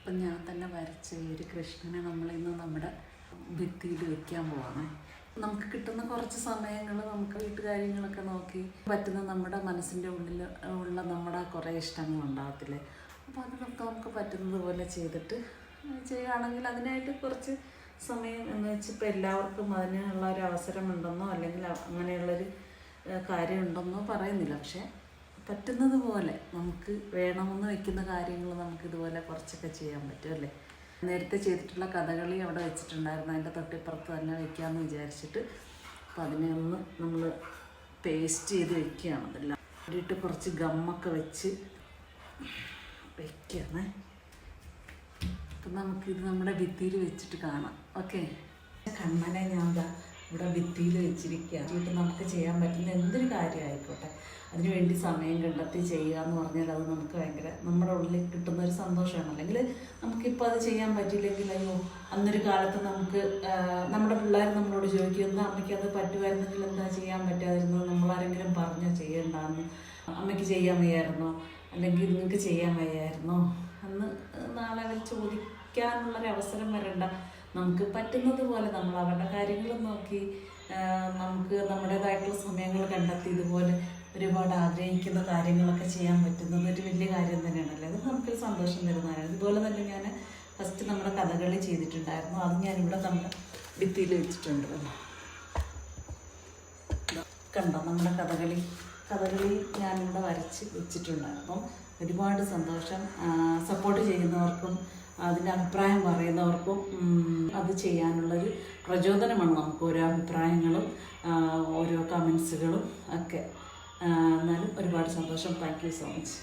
അപ്പം ഞാൻ തന്നെ വരച്ച ഈ ഒരു കൃഷ്ണനെ നമ്മളിന്ന് നമ്മുടെ ഭിത്തിയിൽ വെക്കാൻ പോവാണ്. നമുക്ക് കിട്ടുന്ന കുറച്ച് സമയങ്ങൾ നമുക്ക് വീട്ടുകാര്യങ്ങളൊക്കെ നോക്കി പറ്റുന്ന നമ്മുടെ മനസ്സിൻ്റെ ഉള്ളിൽ ഉള്ള നമ്മുടെ കുറേ ഇഷ്ടങ്ങളുണ്ടാകത്തില്ലേ, അപ്പോൾ അത് നമുക്ക് പറ്റുന്നത് പോലെ ചെയ്തിട്ട് ചെയ്യുകയാണെങ്കിൽ അതിനായിട്ട് കുറച്ച് സമയം എന്ന് വെച്ച് ഇപ്പോൾ എല്ലാവർക്കും അതിനുള്ള ഒരു അവസരമുണ്ടെന്നോ അല്ലെങ്കിൽ അങ്ങനെയുള്ളൊരു കാര്യമുണ്ടെന്നോ പറയുന്നില്ല. പക്ഷേ പറ്റുന്നത് പോലെ നമുക്ക് വേണമെന്ന് വെക്കുന്ന കാര്യങ്ങൾ നമുക്കിതുപോലെ കുറച്ചൊക്കെ ചെയ്യാൻ പറ്റും അല്ലേ. നേരത്തെ ചെയ്തിട്ടുള്ള കഥകളി അവിടെ വെച്ചിട്ടുണ്ടായിരുന്നു, അതിൻ്റെ തൊട്ടിപ്പുറത്ത് തന്നെ വെക്കാമെന്ന് വിചാരിച്ചിട്ട് അപ്പം അതിനെ ഒന്ന് നമ്മൾ പേസ്റ്റ് ചെയ്ത് വെക്കുകയാണ്. അതെല്ലാം വേണ്ടിയിട്ട് കുറച്ച് ഗമ്മൊക്കെ വെച്ച് വെക്കുകയാണ്. അപ്പം നമുക്കിത് നമ്മുടെ ഭിത്തിയിൽ വെച്ചിട്ട് കാണാം. ഓക്കെ, കണ്ണനെ ഞാൻ ഇവിടെ ഭിത്തിയിൽ വെച്ചിരിക്കുകയാണ്. വീട്ടിൽ നമുക്ക് ചെയ്യാൻ പറ്റുന്ന എന്തൊരു കാര്യമായിക്കോട്ടെ അതിനുവേണ്ടി സമയം കണ്ടെത്തി ചെയ്യുക എന്ന് പറഞ്ഞാൽ അത് നമുക്ക് ഭയങ്കര നമ്മുടെ ഉള്ളിൽ കിട്ടുന്നൊരു സന്തോഷമാണ്. അല്ലെങ്കിൽ നമുക്കിപ്പോൾ അത് ചെയ്യാൻ പറ്റിയില്ലെങ്കിൽ അയ്യോ അന്നൊരു കാലത്ത് നമുക്ക് നമ്മുടെ പിള്ളേർ നമ്മളോട് ചോദിക്കും അമ്മയ്ക്ക് അത് പറ്റുമായിരുന്നെങ്കിൽ എന്താ ചെയ്യാൻ പറ്റാതിരുന്നോ, നമ്മളാരെങ്കിലും പറഞ്ഞോ ചെയ്യണ്ടെന്ന്, അമ്മയ്ക്ക് ചെയ്യാൻ വയ്യായിരുന്നോ അല്ലെങ്കിൽ നിങ്ങൾക്ക് ചെയ്യാൻ വയ്യായിരുന്നോ അന്ന് നാളെ അവർ ചോദിക്കാനുള്ളൊരവസരം വരണ്ട. നമുക്ക് പറ്റുന്നത് പോലെ നമ്മൾ അവരുടെ കാര്യങ്ങൾ നോക്കി നമുക്ക് നമ്മുടേതായിട്ടുള്ള സമയങ്ങൾ കണ്ടെത്തി ഇതുപോലെ ഒരുപാട് ആഗ്രഹിക്കുന്ന കാര്യങ്ങളൊക്കെ ചെയ്യാൻ പറ്റുന്നത് ഒരു വലിയ കാര്യം തന്നെയാണല്ലോ. അത് നമുക്കൊരു സന്തോഷം തരുന്ന കാര്യമാണ്. ഇതുപോലെ തന്നെ ഞാൻ ഫസ്റ്റ് നമ്മുടെ കഥകളി ചെയ്തിട്ടുണ്ടായിരുന്നു, അത് ഞാനിവിടെ നമ്മുടെ ഭിത്തിയിൽ വെച്ചിട്ടുണ്ട്. കണ്ടോ നമ്മുടെ കഥകളി ഞാനിവിടെ വരച്ച് വെച്ചിട്ടുണ്ടായിരുന്നു. ഒരുപാട് സന്തോഷം. സപ്പോർട്ട് ചെയ്യുന്നവർക്കും അതിൻ്റെ അഭിപ്രായം പറയുന്നവർക്കും അത് ചെയ്യാനുള്ളൊരു പ്രചോദനമാണ് നമുക്ക് ഓരോ അഭിപ്രായങ്ങളും ഓരോ കമൻസുകളും ഒക്കെ. എന്നാലും ഒരുപാട് സന്തോഷം. Thank you so much.